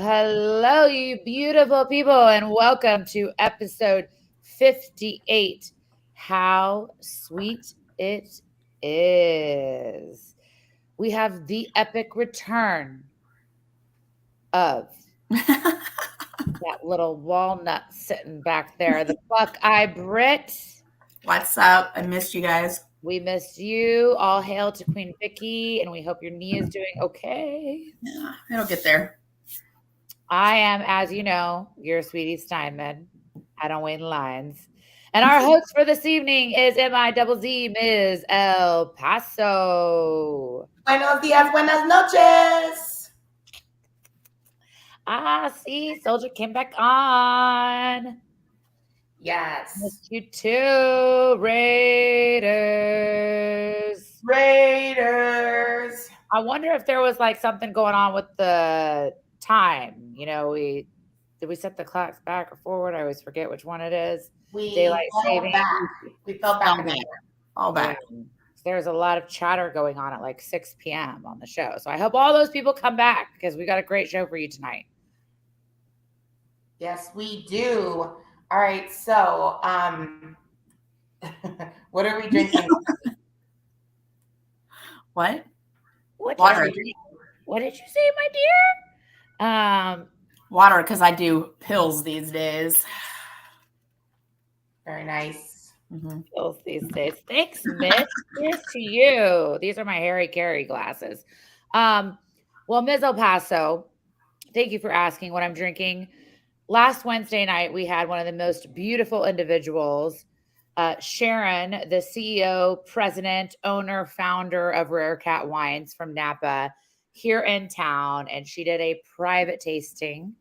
Hello, you beautiful people, and welcome to episode 58. How sweet it is. We have the epic return of that little walnut sitting back there, the Buckeye Brit. What's up? I missed you guys. We missed you. All hail to Queen Vicky, and we hope your knee is doing okay. Yeah, it'll get there. I am, as you know, your Suitie Steinman. I don't wait in lines. And our host for this evening is MIZZ, Mizz El Paso. Buenos días, buenas noches. See, Soldier came back on. Yes. Missed you too, Raiders. I wonder if there was like something going on with the time. You know, did we set the clocks back or forward? I always forget which one it is. Daylight saving. We fell back. All back. There's a lot of chatter going on at like 6 p.m. on the show. So I hope all those people come back because we got a great show for you tonight. Yes, we do. All right, so what are we drinking? What? Water. What did you say, my dear? Water, because I do pills these days. Very nice. Mm-hmm. Pills these days. Thanks, Mitch. Here's to you. These are my Harry Carey glasses. Well, Ms. El Paso, thank you for asking what I'm drinking. Last Wednesday night, we had one of the most beautiful individuals, Sharon, the CEO, president, owner, founder of Rare Cat Wines from Napa, here in town. And she did a private tasting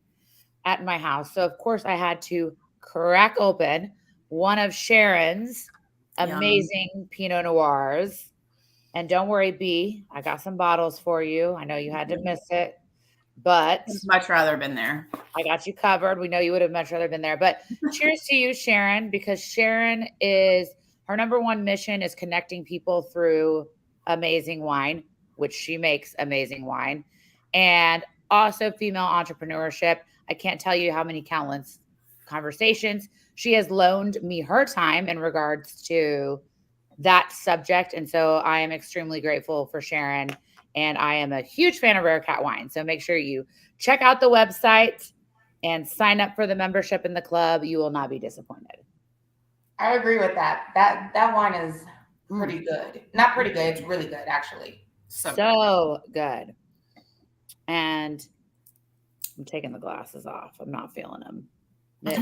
at my house. So, of course, I had to crack open one of Sharon's amazing Pinot Noirs. And don't worry, B, I got some bottles for you. I know you had to miss it. But I'd much rather been there. I got you covered. We know you would have much rather been there. But cheers to you, Sharon, because Sharon her number one mission is connecting people through amazing wine, which she makes amazing wine, and also female entrepreneurship. I can't tell you how many countless conversations she has loaned me her time in regards to that subject. And so I am extremely grateful for Sharon. And I am a huge fan of Rare Cat Wine. So make sure you check out the website and sign up for the membership in the club. You will not be disappointed. I agree with that. That wine is pretty good. Not pretty good. It's really good, actually. So good. And I'm taking the glasses off. I'm not feeling them. Mitch.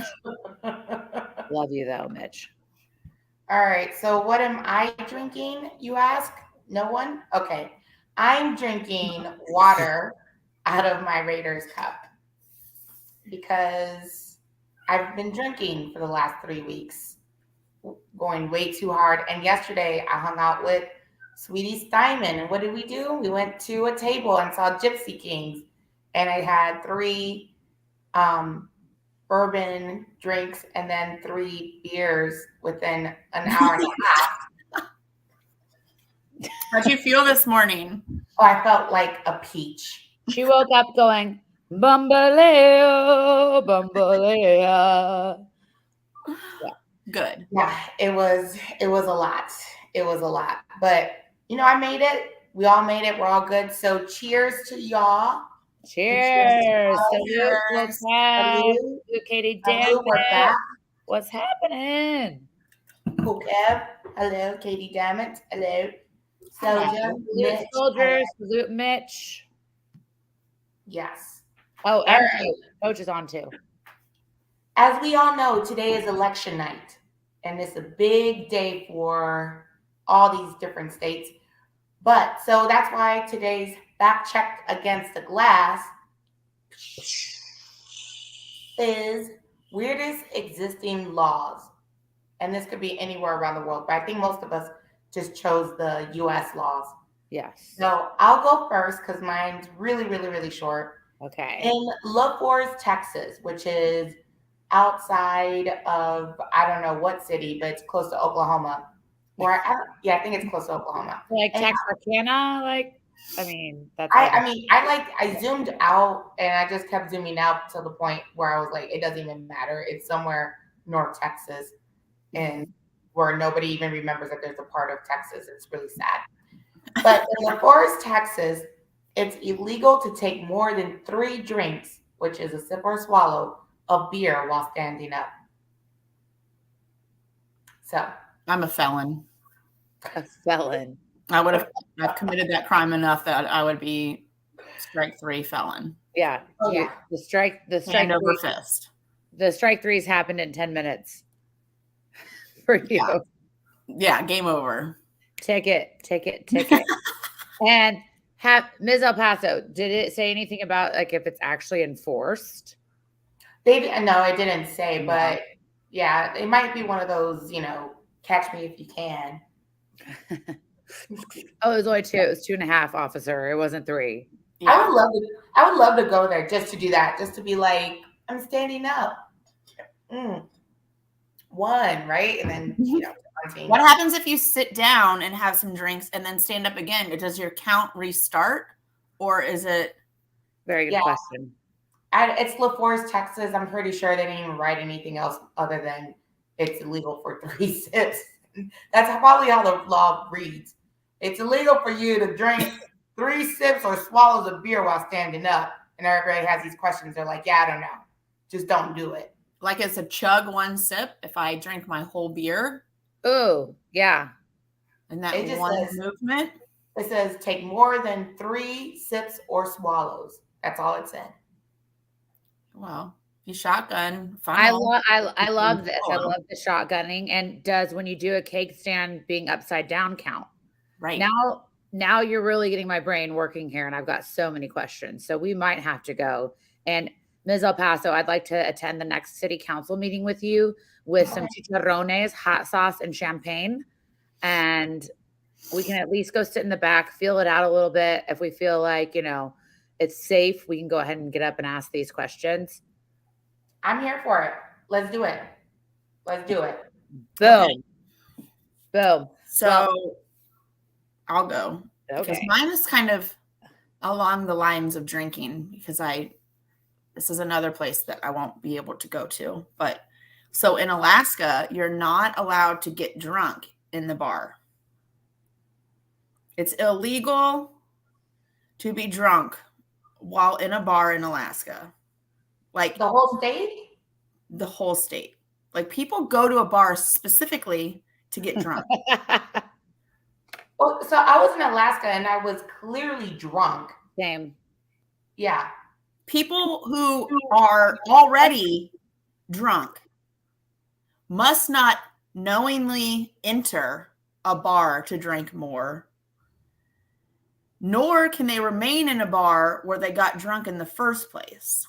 Love you, though, Mitch. All right. So what am I drinking, you ask? No one? Okay. I'm drinking water out of my Raiders cup because I've been drinking for the last 3 weeks, going way too hard. And yesterday I hung out with Suitie Steinman. And what did we do? We went to a table and saw Gypsy Kings. And I had 3 bourbon drinks and then 3 beers within an hour and a half. How'd you feel this morning? Oh, I felt like a peach. She woke up going, Bambaleo, Bambalea. Yeah. Good. Yeah, it was a lot. It was a lot. But, I made it. We all made it. We're all good. So cheers to y'all. Cheers. Salute, Katie Dammit. What's happening? Cool, Kev. Hello, Katie Dammit. Hello. Salute, Soldiers. Salute, Mitch. Yes. Oh, and Coach is on too. As we all know, today is election night, and it's a big day for all these different states. But so that's why today's fact check against the glass is weirdest existing laws. And this could be anywhere around the world, but I think most of us just chose the US laws. Yes. So I'll go first because mine's really, really, really short. Okay. In La Forest, Texas, which is outside of, I don't know what city, but it's close to Oklahoma. I think it's close to Oklahoma. Like And Texarkana, I mean, that's I zoomed out and I just kept zooming out to the point where I was like, it doesn't even matter. It's somewhere North Texas and where nobody even remembers that there's a part of Texas. It's really sad. But in La Forest, Texas, it's illegal to take more than 3 drinks, which is a sip or a swallow, of beer while standing up. So I'm a felon. a felon. I've committed that crime enough that I would be strike 3 felon. Yeah. Oh, yeah. The strike Hand over fist. The strike 3s happened in 10 minutes for you. Yeah, game over. Ticket. And Ms. El Paso, did it say anything about if it's actually enforced? No, it didn't say, but yeah, it might be one of those, catch me if you can. Oh, it was only 2. It was 2.5, officer. It wasn't 3. Yeah. I would love to go there just to do that, just to be like, I'm standing up. 1, right? And then, What happens if you sit down and have some drinks and then stand up again? Does your count restart, or is it? Very good question. It's La Forest, Texas. I'm pretty sure they didn't even write anything else other than it's illegal for 3 sips. That's probably how the law reads. It's illegal for you to drink 3 sips or swallows of beer while standing up. And everybody has these questions. They're like, yeah, I don't know. Just don't do it. Like it's a chug 1 sip if I drink my whole beer? Oh, yeah. And that one movement? It says take more than 3 sips or swallows. That's all it said. Well, you shotgun. I love this. I love the shotgunning. And when you do a cake stand being upside down count? Right. Now you're really getting my brain working here, and I've got so many questions. So we might have to go. And Ms. El Paso, I'd like to attend the next city council meeting with you with some chicharrones, hot sauce, and champagne. And we can at least go sit in the back, feel it out a little bit. If we feel like, it's safe, we can go ahead and get up and ask these questions. I'm here for it. Let's do it. Boom. Okay. Boom. So I'll go. Okay. Because mine is kind of along the lines of drinking, because this is another place that I won't be able to go to. But so in Alaska, you're not allowed to get drunk in the bar. It's illegal to be drunk while in a bar in Alaska. Like the whole state? The whole state. Like people go to a bar specifically to get drunk. Well, so I was in Alaska and I was clearly drunk. Same. Yeah. People who are already drunk must not knowingly enter a bar to drink more, nor can they remain in a bar where they got drunk in the first place.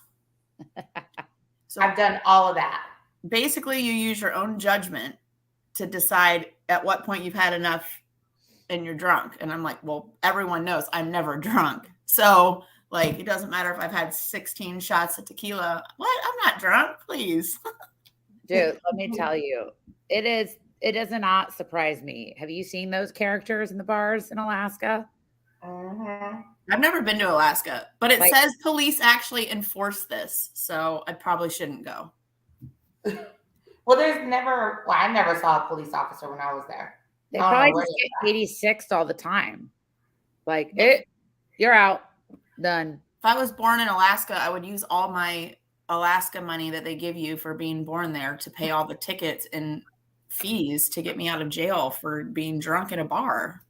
So I've done all of that. Basically, you use your own judgment to decide at what point you've had enough and you're drunk. And I'm like, well, everyone knows I'm never drunk. So it doesn't matter if I've had 16 shots of tequila. What? I'm not drunk, please. Dude, let me tell you, it does not surprise me. Have you seen those characters in the bars in Alaska? Mm-hmm. I've never been to Alaska, but it says police actually enforce this. So I probably shouldn't go. Well, I never saw a police officer when I was there. They probably just get 86 all the time. You're out. Done. If I was born in Alaska, I would use all my Alaska money that they give you for being born there to pay all the tickets and fees to get me out of jail for being drunk in a bar.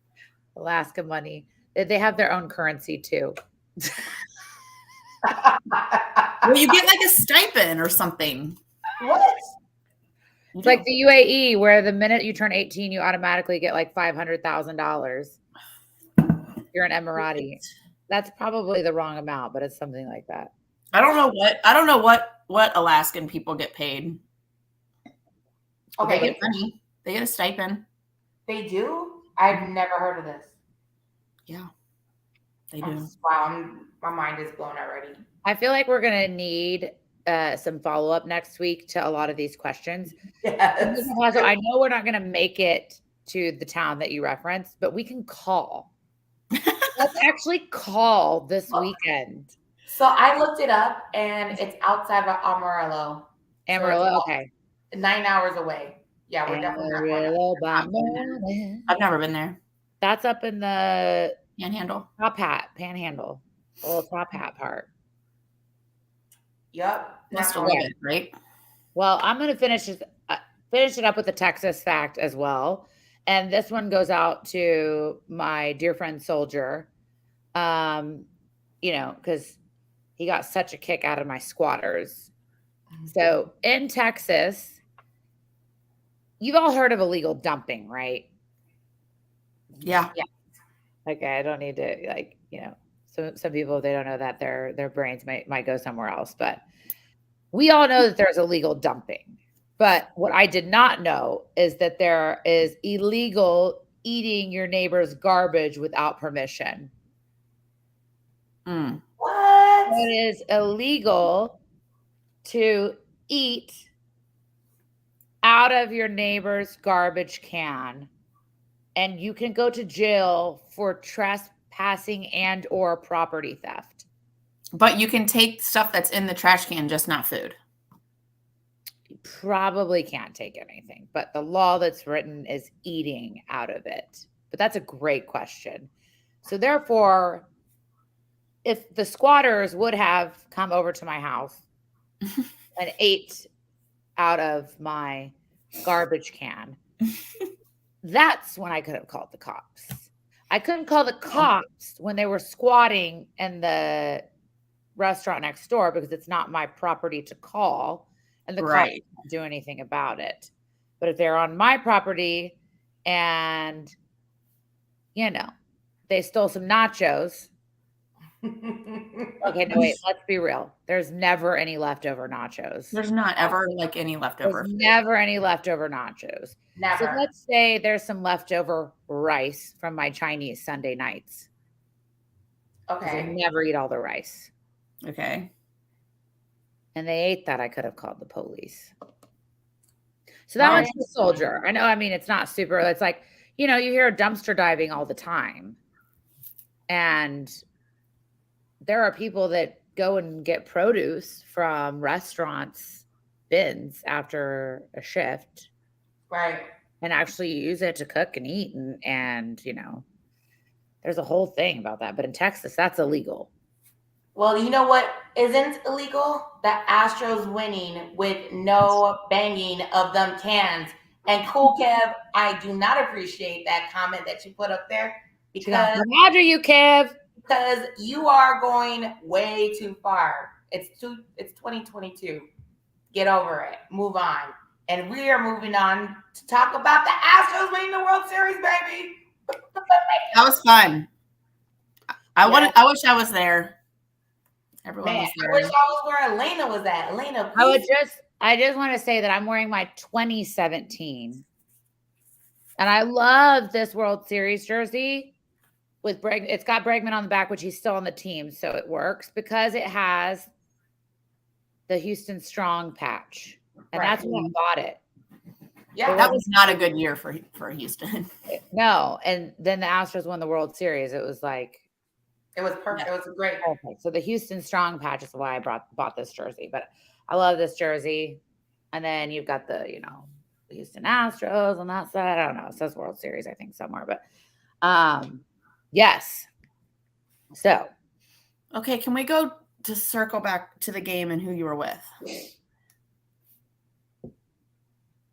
Alaska money. They have their own currency too. Well, you get a stipend or something. What? It's like the UAE, where the minute you turn 18, you automatically get $500,000. You're an Emirati. That's probably the wrong amount, but it's something like that. I don't know what Alaskan people get paid. Okay, They get money. They get a stipend. they do? I've never heard of this. Yeah, they do. Wow, my mind is blown already. I feel like we're going to need some follow-up next week to a lot of these questions. Yes. Also, I know we're not going to make it to the town that you referenced, but we can call. Let's actually call this weekend. So I looked it up, and it's outside of Amarillo. Amarillo, okay. 9 hours away. Yeah, we're definitely not Amarillo by going. morning. I've never been there. That's up in the Panhandle. panhandle, the little top hat part. Yep. Must have it, right? Well, I'm going to finish it up with the Texas fact as well. And this one goes out to my dear friend Soldier, because he got such a kick out of my squatters. So in Texas, you've all heard of illegal dumping, right? Yeah. Okay, I don't need to some people, they don't know that their brains might go somewhere else, but we all know that there's illegal dumping. But what I did not know is that there is illegal eating your neighbor's garbage without permission. What? It is illegal to eat out of your neighbor's garbage can, and you can go to jail for trespassing and or property theft. But you can take stuff that's in the trash can, just not food. You probably can't take anything, but the law that's written is eating out of it. But that's a great question. So therefore, if the squatters would have come over to my house and ate out of my garbage can, that's when I could have called the cops. I couldn't call the cops when they were squatting in the restaurant next door because it's not my property to call, and the cops can't do anything about it. But if they're on my property and, they stole some nachos. Okay, no, wait, let's be real. There's never any leftover nachos. There's not ever any leftover. There's never any leftover nachos. Never. So let's say there's some leftover rice from my Chinese Sunday nights. Okay. I never eat all the rice. Okay. And they ate that, I could have called the police. So that one's the Soldier. I know, it's not super, it's like, you hear dumpster diving all the time. And there are people that go and get produce from restaurants' bins after a shift. Right. And actually use it to cook and eat. And there's a whole thing about that. But in Texas, that's illegal. Well, you know what isn't illegal? The Astros winning with no banging of them cans. And Cool Kev, I do not appreciate that comment that you put up there because Roger you, Kev. Because you are going way too far. It's 2022. Get over it. Move on. And we are moving on to talk about the Astros winning the World Series, baby. That was fun. I wish I was there. Everyone was there. I wish I was where Elena was at. Elena, please. I just want to say that I'm wearing my 2017. And I love this World Series jersey with Bregman. It's got Bregman on the back, which he's still on the team, so it works because it has the Houston Strong patch. And that's when I bought it. Yeah, that was not a good year for Houston. No, and then the Astros won the World Series. It was like it was perfect. It was great. Perfect. So the Houston Strong patch is why I bought this jersey. But I love this jersey. And then you've got the the Houston Astros on that side. I don't know. It says World Series, I think, somewhere. But yes. So okay, can we go to circle back to the game and who you were with?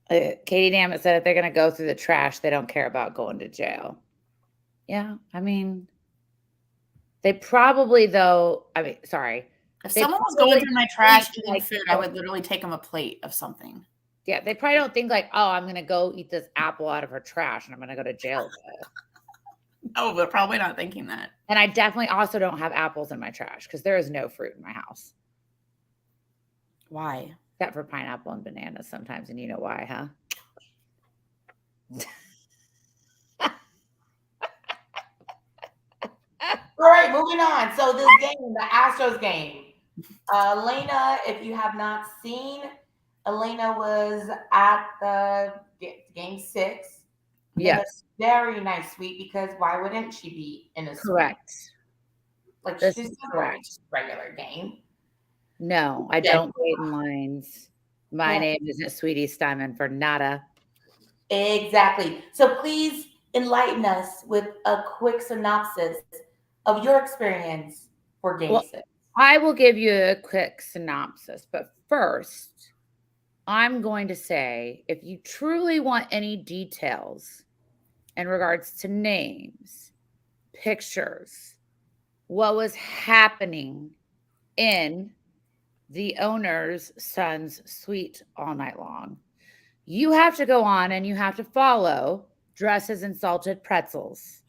Katie Dammit said if they're going to go through the trash, they don't care about going to jail. Yeah, they probably, though. Sorry. If someone was going through my trash eating food, I would literally take them a plate of something. Yeah, they probably don't think like, oh, I'm going to go eat this apple out of her trash and I'm going to go to jail with it. No, but probably not thinking that. And I definitely also don't have apples in my trash because there is no fruit in my house. Why? Except for pineapple and bananas sometimes, and you know why, huh? All right, moving on. So this game, the Astros game. Elena, if you have not seen, Elena was at the game 6. In a Yes, very nice suite, because why wouldn't she be in a suite? correct. Like, This she's is not going correct. to regular game. No, I Yeah. don't wait in lines. My Yeah. name isn't Suitie Steinman for nada. Exactly. So please enlighten us with a quick synopsis of your experience for game Well, 6. I will give you a quick synopsis, but first, I'm going to say if you truly want any details in regards to names, pictures, what was happening in the owner's son's suite all night long, you have to go on and you have to follow Dresses and Salted Pretzels.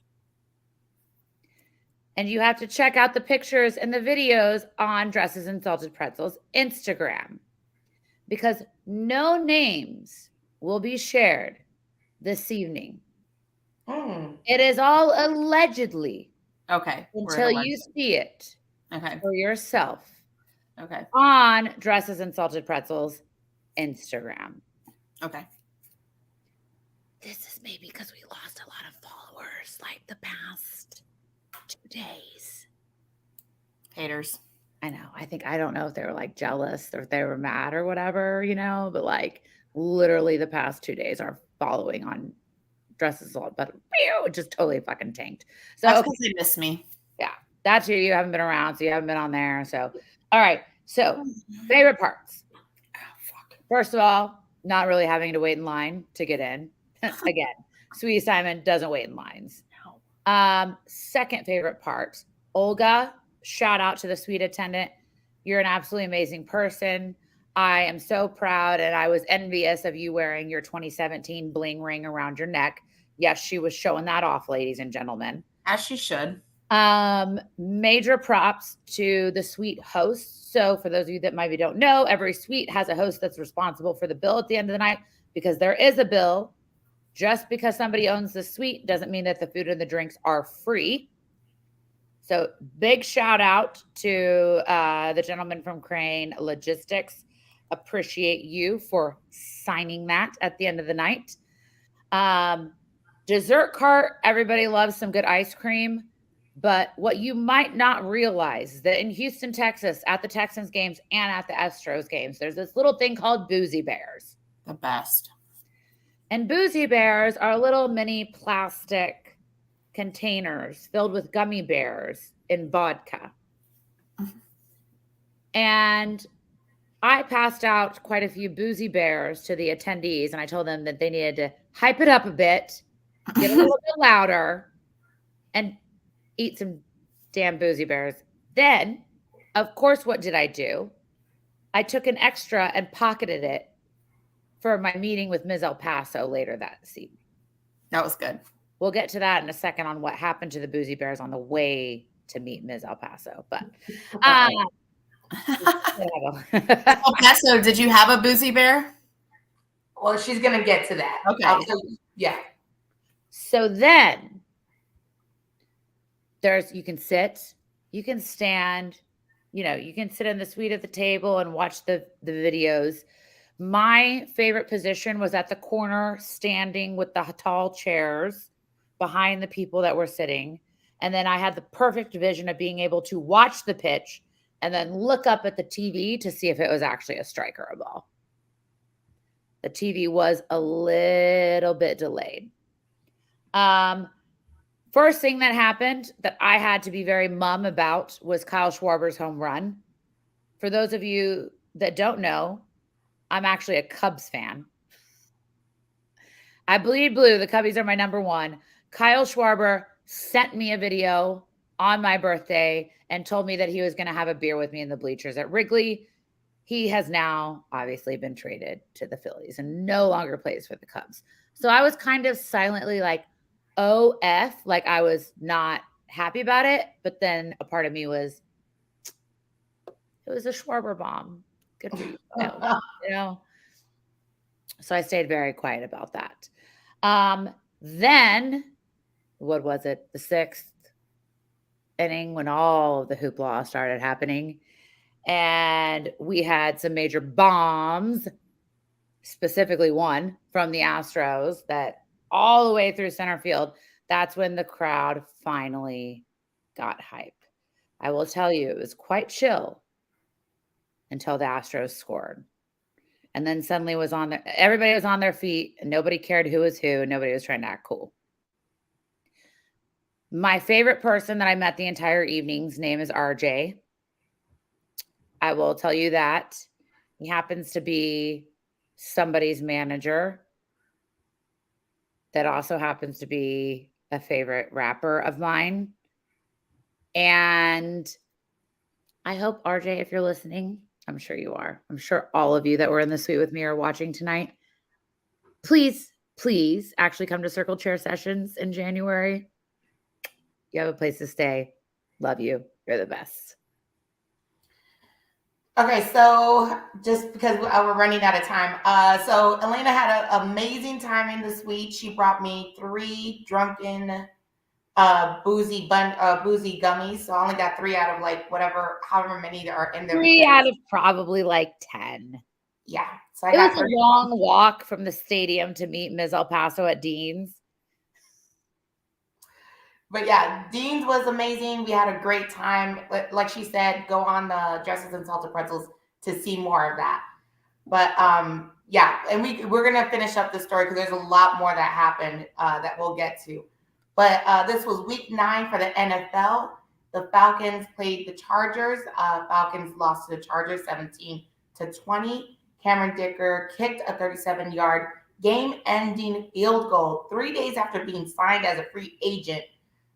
And you have to check out the pictures and the videos on Dresses and Salted Pretzels Instagram, because no names will be shared this evening. It is all allegedly Okay. until you see it for yourself on Dresses and Salted Pretzels Instagram. Okay. This is maybe because we lost a lot of followers like the past 2 days. Haters. I know. I don't know if they were like jealous or if they were mad or whatever, but like literally the past 2 days, our following on Dresses all, but it just totally fucking tanked. So that's because they miss me. Yeah, that's you haven't been around, so you haven't been on there. So, all right. So, favorite parts. First of all, not really having to wait in line to get in. Again, Suitie Steinman doesn't wait in lines. Second favorite part, Olga. Shout out to the suite attendant. You're an absolutely amazing person. I am so proud, and I was envious of you wearing your 2017 bling ring around your neck. Yes, she was showing that off, ladies and gentlemen. As she should. Major props to the suite hosts. So for those of you that maybe don't know, every suite has a host that's responsible for the bill at the end of the night, because there is a bill. Just because somebody owns the suite doesn't mean that the food and the drinks are free. So big shout out to the gentleman from Crane Logistics. Appreciate you for signing that at the end of the night. Dessert cart, everybody loves some good ice cream. But what you might not realize is that in Houston, Texas, at the Texans games and at the Astros games, there's this little thing called Boozy Bears. The best. And Boozy Bears are little mini plastic containers filled with gummy bears in vodka. And I passed out quite a few Boozy Bears to the attendees, and I told them that they needed to hype it up a bit, get a little bit louder, and eat some damn Boozy Bears. Then, of course, what did I do? I took an extra and pocketed it for my meeting with Mizz Paso later that evening. That was good. We'll get to that in a second on what happened to the Boozy Bears on the way to meet Mizz Paso. But Paso, did you have a Boozy Bear? Well, she's gonna get to that. Okay. Yeah. So then you can sit, you can stand, you can sit in the suite at the table and watch the videos. My favorite position was at the corner, standing with the tall chairs behind the people that were sitting. And then I had the perfect vision of being able to watch the pitch and then look up at the TV to see if it was actually a strike or a ball. The TV was a little bit delayed. First thing that happened that I had to be very mum about was Kyle Schwarber's home run. For those of you that don't know, I'm actually a Cubs fan. I bleed blue. The Cubbies are my number one. Kyle Schwarber sent me a video on my birthday and told me that he was going to have a beer with me in the bleachers at Wrigley. He has now obviously been traded to the Phillies and no longer plays for the Cubs. So I was kind of silently like, OF, like I was not happy about it. But then a part of me was, it was a Schwarber bomb. Good for you, child. You know? So I stayed very quiet about that. Then what was it? The 6th inning when all of the hoopla started happening. And we had some major bombs, specifically one from the Astros that all the way through center field. That's when the crowd finally got hype. I will tell you, it was quite chill until the Astros scored. And then suddenly everybody was on their feet and nobody cared who was who and nobody was trying to act cool. My favorite person that I met the entire evening's name is RJ. I will tell you that. He happens to be somebody's manager that also happens to be a favorite rapper of mine. And I hope, RJ, if you're listening, I'm sure you are. I'm sure all of you that were in the suite with me are watching tonight. Please actually come to Circle Chair Sessions in January. You have a place to stay. Love you. You're the best. Okay, so just because we're running out of time. So Elena had an amazing time in the suite. She brought me 3 drunken boozy gummies. So I only got 3 out of like however many there are in there. 3 out of probably like 10. Yeah. So it was a long walk from the stadium to meet Ms. El Paso at Dean's. But yeah, Dean's was amazing. We had a great time. Like she said, go on the Dresses and Salted Pretzels to see more of that. But yeah, and we're gonna finish up the story because there's a lot more that happened that we'll get to. But this was week 9 for the NFL. The Falcons played the Chargers. Falcons lost to the Chargers 17-20. Cameron Dicker kicked a 37-yard game-ending field goal 3 days after being signed as a free agent,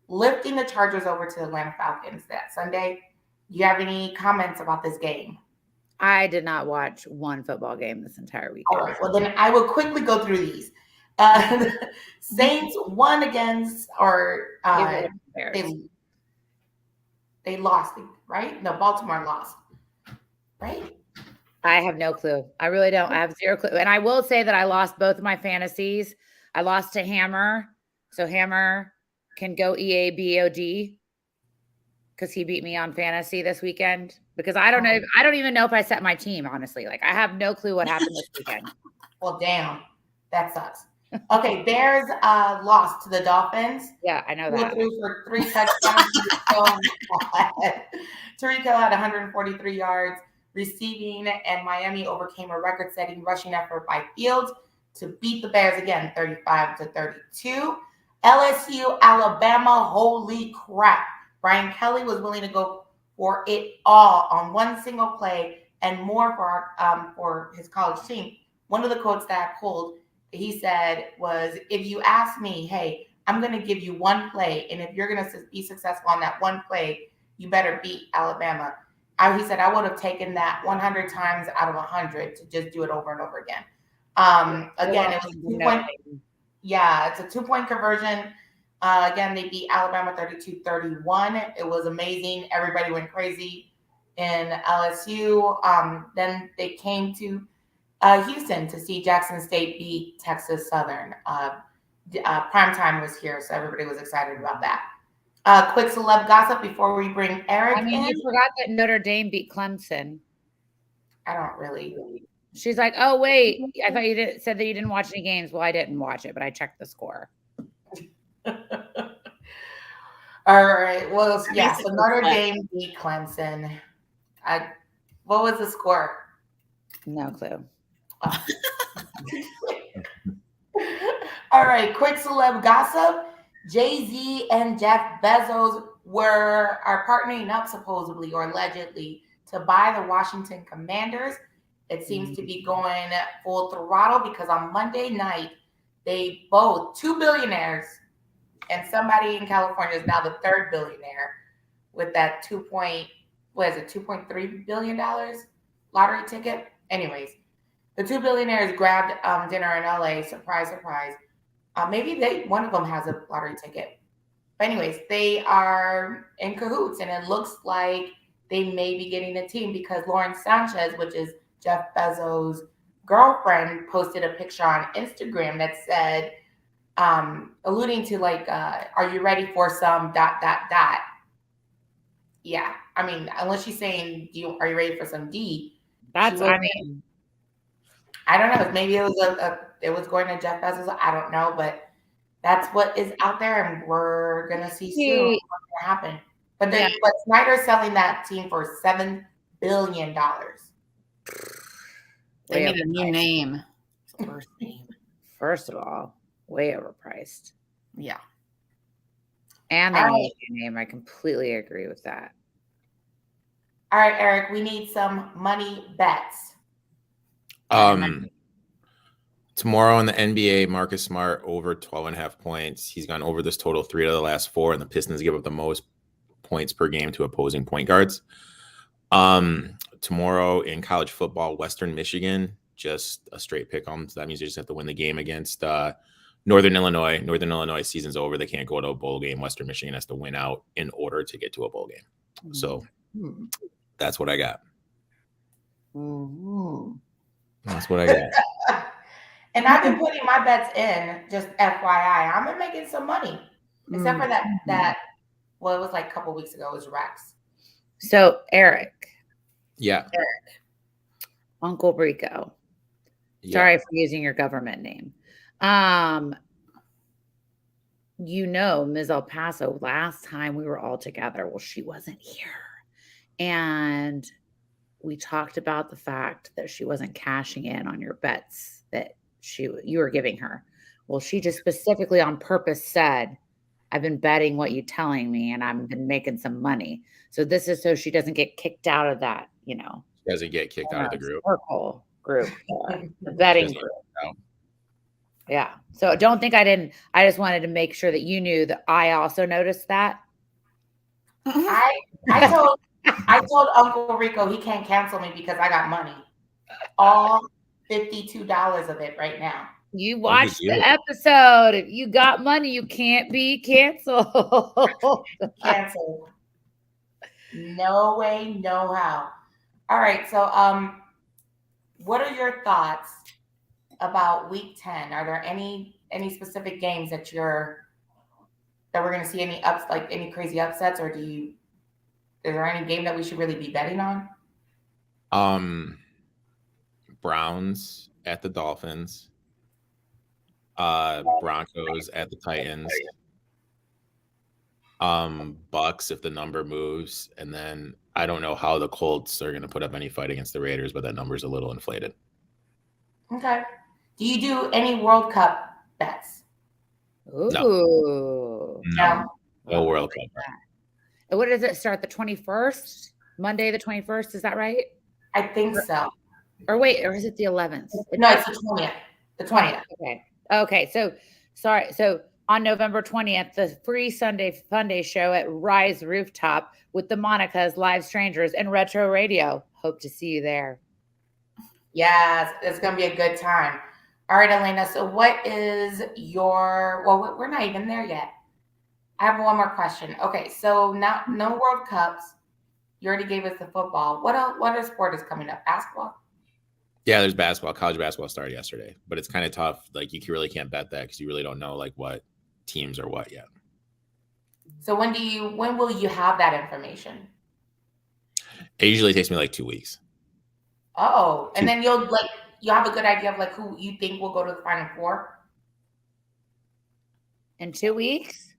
lifting the Chargers over to the Atlanta Falcons that Sunday. Do you have any comments about this game? I did not watch one football game this entire weekend. All right, well, then I will quickly go through these. Saints won against, or they lost, right? No, Baltimore lost, right? I have no clue. I really don't. I have 0 clue. And I will say that I lost both of my fantasies. I lost to Hammer. So Hammer can go EABOD because he beat me on fantasy this weekend. Because I don't know. I don't even know if I set my team, honestly. Like, I have no clue what happened this weekend. Well, damn. That sucks. Okay, Bears lost to the Dolphins. Yeah, I know that. Threw for 3 touchdowns. Tarico had 143 yards receiving, and Miami overcame a record-setting rushing effort by Fields to beat the Bears again, 35-32. LSU, Alabama, holy crap. Brian Kelly was willing to go for it all on one single play and more for his college team. One of the quotes that I pulled, he said was, if you ask me, hey, I'm going to give you one play, and if you're going to be successful on that one play, you better beat Alabama. He said, I would have taken that 100 times out of 100 to just do it over and over again. Again, it was a 2-point. Yeah, it's a 2-point conversion. Again, they beat Alabama 32-31. It was amazing. Everybody went crazy in LSU. Then they came to Houston to see Jackson State beat Texas Southern. Primetime was here, so everybody was excited about that. Quick celeb gossip before we bring Eric in. You forgot that Notre Dame beat Clemson. I don't really. She's like, oh, wait, I thought you said that you didn't watch any games. Well, I didn't watch it, but I checked the score. All right. Well, yeah, so Notre Dame beat Clemson. What was the score? No clue. All right, quick celeb gossip. Jay-Z and Jeff Bezos are partnering up supposedly or allegedly to buy the Washington Commanders. It seems to be going full throttle because on Monday night, they both, 2 billionaires, and somebody in California is now the 3rd billionaire with that $2.3 billion lottery ticket. Anyways, the 2 billionaires grabbed dinner in LA. Surprise, surprise. Maybe one of them has a lottery ticket. But anyways, they are in cahoots, and it looks like they may be getting a team because Lauren Sanchez, which is Jeff Bezos' girlfriend posted a picture on Instagram that said, alluding to like, are you ready for some ... Yeah, I mean, unless she's saying, are you ready for some D? That's, I don't know. Maybe it was it was going to Jeff Bezos. I don't know, but that's what is out there, and we're gonna see soon what's gonna happen. But but Snyder's selling that team for $7 billion. They need a new name. First name. First of all, way overpriced. Yeah. And they need a new name. I completely agree with that. All right, Eric, we need some money bets. Tomorrow in the NBA, Marcus Smart over 12.5 points. He's gone over this total 3 out of the last 4, and the Pistons give up the most points per game to opposing point guards. Tomorrow in college football, Western Michigan, just a straight pick 'em. So that means you just have to win the game against Northern Illinois. Northern Illinois season's over. They can't go to a bowl game. Western Michigan has to win out in order to get to a bowl game. So that's what I got. That's what I got. And I've been putting my bets in, just FYI. I've been making some money. Except for that, well, it was like a couple weeks ago, it was Rex. So, Eric. Yeah. Uncle Rico. Yeah. Sorry for using your government name. Ms. El Paso, last time we were all together, well, she wasn't here. And we talked about the fact that she wasn't cashing in on your bets that you were giving her. Well, she just specifically on purpose said, I've been betting what you're telling me, and I've been making some money. So this is so she doesn't get kicked out of that, She doesn't get kicked out of the group. Circle group, the betting group. Yeah. So don't think I didn't. I just wanted to make sure that you knew that I also noticed that. I told Uncle Rico he can't cancel me because I got money. All $52 of it right now. You watched the episode. If you got money, you can't be canceled. Canceled. No way, no how. All right. So, what are your thoughts about Week 10? Are there any specific games that we're going to see any crazy upsets, or is there any game that we should really be betting on? Browns at the Dolphins. Broncos at the Titans. Bucks if the number moves, and then I don't know how the Colts are going to put up any fight against the Raiders, but that number's a little inflated. Okay. Do you do any World Cup bets? Ooh. No World Cup. What does it start? The 21st? Monday the 21st, is that right? I think so. Or is it the 11th? No, it's the 20th. The 20th. Okay. So sorry. So on November 20th, the free Sunday Funday show at Rise Rooftop with the Monica's, Live Strangers, and Retro Radio. Hope to see you there. Yes, it's going to be a good time. All right, Elena. So what is we're not even there yet. I have one more question. Okay, so now no World Cups. You already gave us the football. What other sport is coming up? Basketball? Yeah, there's basketball. College basketball started yesterday, but it's kind of tough. Like you really can't bet that because you really don't know like what teams are what yet. So when will you have that information? It usually takes me like 2 weeks. Oh, and then you'll have a good idea of like who you think will go to the Final Four? In 2 weeks?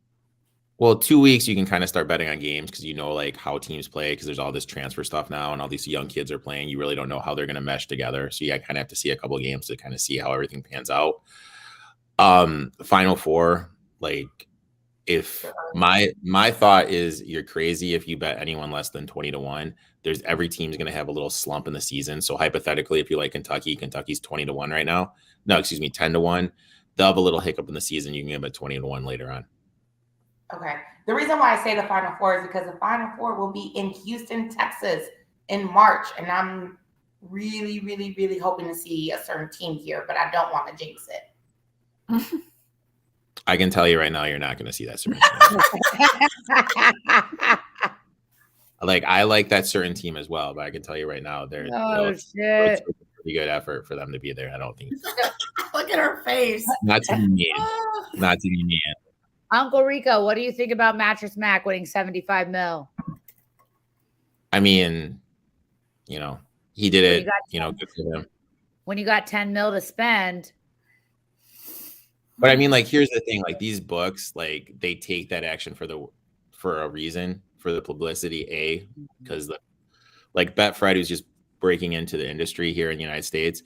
Well, 2 weeks you can kind of start betting on games because you know like how teams play because there's all this transfer stuff now and all these young kids are playing. You really don't know how they're going to mesh together. So you kind of have to see a couple of games to kind of see how everything pans out. Final Four, like if my thought is you're crazy if you bet anyone less than 20-1. There's every team's going to have a little slump in the season. So hypothetically, if you like Kentucky's 20-1 right now. No, excuse me, 10-1. They'll have a little hiccup in the season. You can give it 20-1 later on. Okay. The reason why I say the Final Four is because the Final Four will be in Houston, Texas in March. And I'm really, really, really hoping to see a certain team here, but I don't want to jinx it. I can tell you right now, you're not going to see that certain Like I like that certain team as well, but I can tell you right now, they're Oh it's shit! a pretty good effort for them to be there. I don't think Look at her face. not to be mean, Oh. not to be mean. Uncle Rico, what do you think about Mattress Mac winning 75 mil? I mean, you know, he did it. You know, good for him. When you got 10 mil to spend. But I mean, like, here's the thing: like these books, like they take that action for a reason, for the publicity. Because like Betfred, who's just breaking into the industry here in the United States,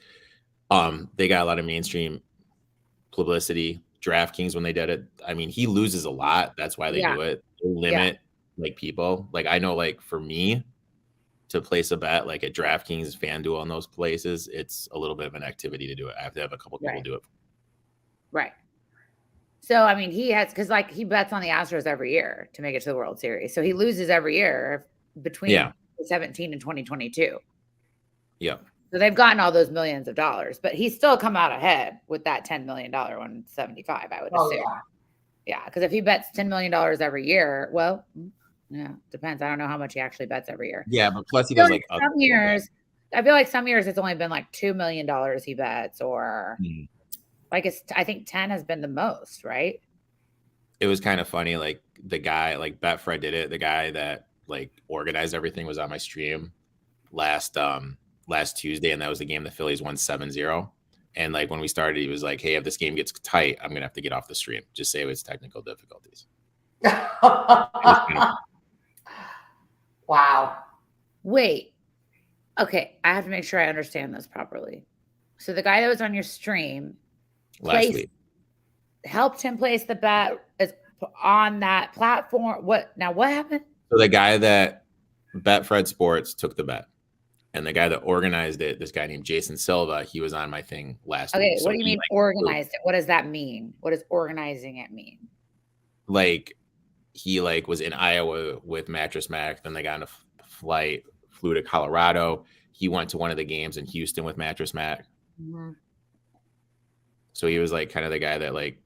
they got a lot of mainstream publicity. DraftKings, when they did it, I mean, he loses a lot. That's why they do it. They limit like people. Like I know, like for me to place a bet, like at DraftKings, FanDuel, and those places, it's a little bit of an activity to do it. I have to have a couple people do it. Right. So I mean, he has because like he bets on the Astros every year to make it to the World Series. So he loses every year between 2017 and 2022. Yeah. So they've gotten all those millions of dollars, but he's still come out ahead with that $10 million 175, I would assume. Yeah, because if he bets $10 million every year, well, yeah, depends. I don't know how much he actually bets every year. Yeah, but plus he does like some years. I feel like some years it's only been like $2 million he bets, or like I think 10 has been the most, right? It was kind of funny. Like the guy, like Betfred did it. The guy that like organized everything was on my stream last Tuesday, and that was the game the Phillies won 7-0. And like when we started, he was like, "Hey, if this game gets tight, I'm gonna have to get off the stream. Just say it was technical difficulties." Wow. Wait. Okay, I have to make sure I understand this properly. So the guy that was on your stream last week helped him place the bet on that platform. What happened? So the guy that Betfred Sports took the bet. And the guy that organized it, this guy named Jason Silva, he was on my thing last week. Okay, what do you mean organized it? What does that mean? What does organizing it mean? Like he like was in Iowa with Mattress Mac, then they got on a flight, flew to Colorado. He went to one of the games in Houston with Mattress Mac. Mm-hmm. So he was like kind of the guy that like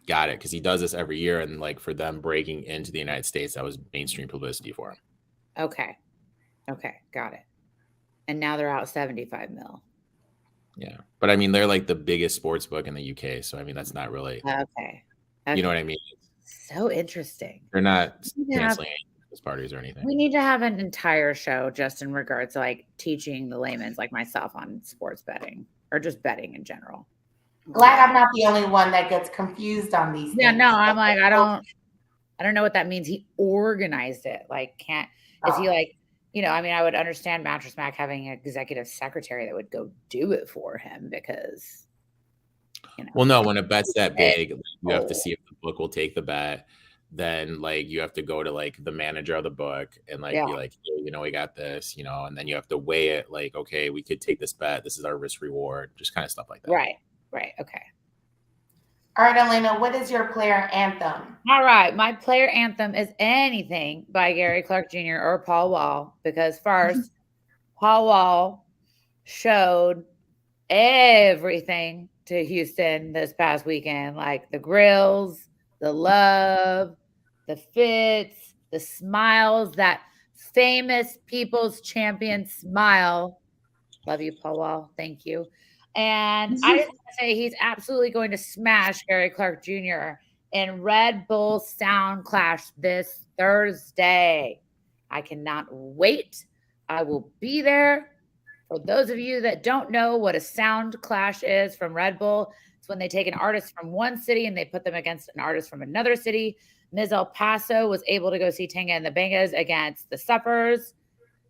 got it because he does this every year, and like for them breaking into the United States, that was mainstream publicity for him. Okay, got it. And now they're out 75 mil. Yeah. But I mean, they're like the biggest sports book in the UK. So I mean, that's not really okay. You know what I mean? So interesting. They're not canceling any parties or anything. We need to have an entire show just in regards to like teaching the layman's like myself on sports betting or just betting in general. Glad I'm not the only one that gets confused on these things. Yeah, no, I'm like, I don't know what that means. He organized it. Like, is he like, you know, I mean, I would understand Mattress Mac having an executive secretary that would go do it for him because, you know. Well, no, when a bet's that big, you have to see if the book will take the bet. Then, like, you have to go to, like, the manager of the book and, like, be like, hey, you know, we got this, you know, and then you have to weigh it, like, okay, we could take this bet. This is our risk reward, just kind of stuff like that. Right. Okay. All right, Elena, what is your player anthem? All right. My player anthem is Anything by Gary Clark Jr. or Paul Wall, because first, Paul Wall showed everything to Houston this past weekend, like the grills, the love, the fits, the smiles, that famous People's Champion smile. Love you, Paul Wall. Thank you. And I just want to say he's absolutely going to smash Gary Clark Jr. in Red Bull Sound Clash this Thursday. I cannot wait. I will be there. For those of you that don't know what a sound clash is from Red Bull, it's when they take an artist from one city and they put them against an artist from another city. Mizz Paso was able to go see Tenga and the Bangas against the Suppers.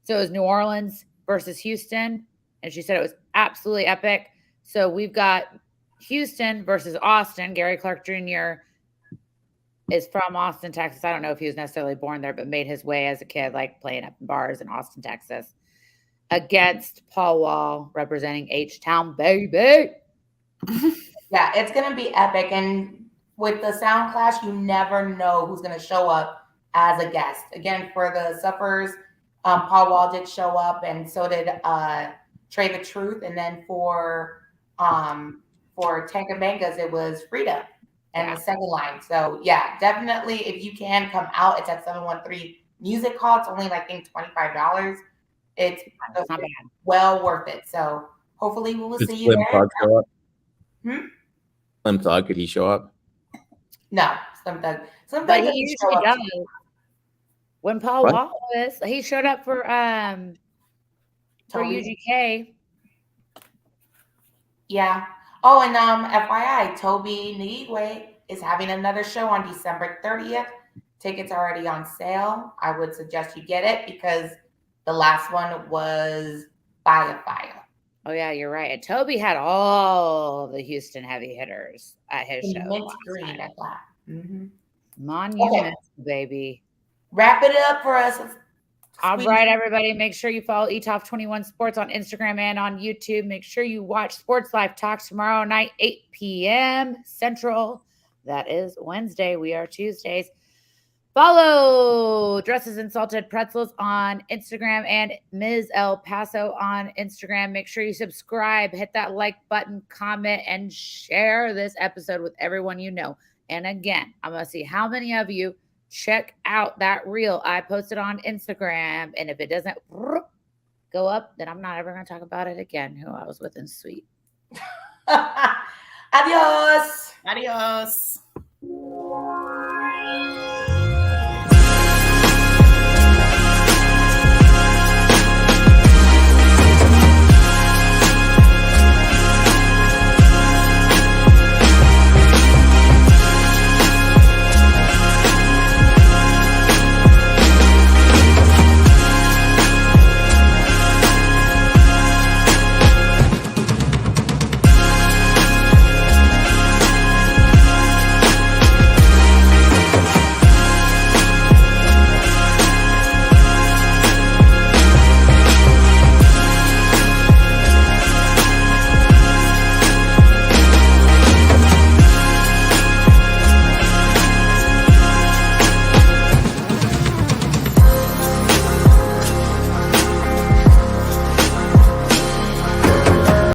So it was New Orleans versus Houston. And she said it was absolutely epic. So we've got Houston versus Austin. Gary Clark Jr. is from Austin, Texas. I don't know if he was necessarily born there, but made his way as a kid, like playing up in bars in Austin, Texas, against Paul Wall, representing H-Town, baby. Yeah, it's going to be epic. And with the Sound Clash, you never know who's going to show up as a guest. Again, for the Suppers, Paul Wall did show up, and so did Trey the Truth. And then for Tanka Bangas, it was Frida and the second line. So yeah, definitely if you can come out, it's at music hall. It's only like, I think, $25. It's That's not bad. well worth it. So hopefully we will Did see you Slim there. Thug show up? Hmm? Slim Thug, could he show up? No, Slim Thug. Slim But Thug he doesn't show usually up. does. When Paul What? Wallace, he showed up for Toby. UGK. Yeah. Oh, and FYI, Toby Nigwe is having another show on December 30th. Tickets are already on sale. I would suggest you get it because the last one was fire. Oh yeah, you're right. And Toby had all the Houston heavy hitters at his show. Mint last green night. at that. Mm-hmm. Monument, baby. Wrap it up for us. All Sweetie. right, everybody. Make sure you follow ETOP21 Sports on Instagram and on YouTube. Make sure you watch Sports Life Talk tomorrow night, 8 p.m. Central. That is Wednesday. We are Tuesdays. Follow Dresses and Salted Pretzels on Instagram and Ms. El Paso on Instagram. Make sure you subscribe, hit that like button, comment, and share this episode with everyone you know. And again, I'm going to see how many of you check out that reel I posted on Instagram. And if it doesn't go up, then I'm not ever going to talk about it again. Who I was with in Suite. Adios. Adios.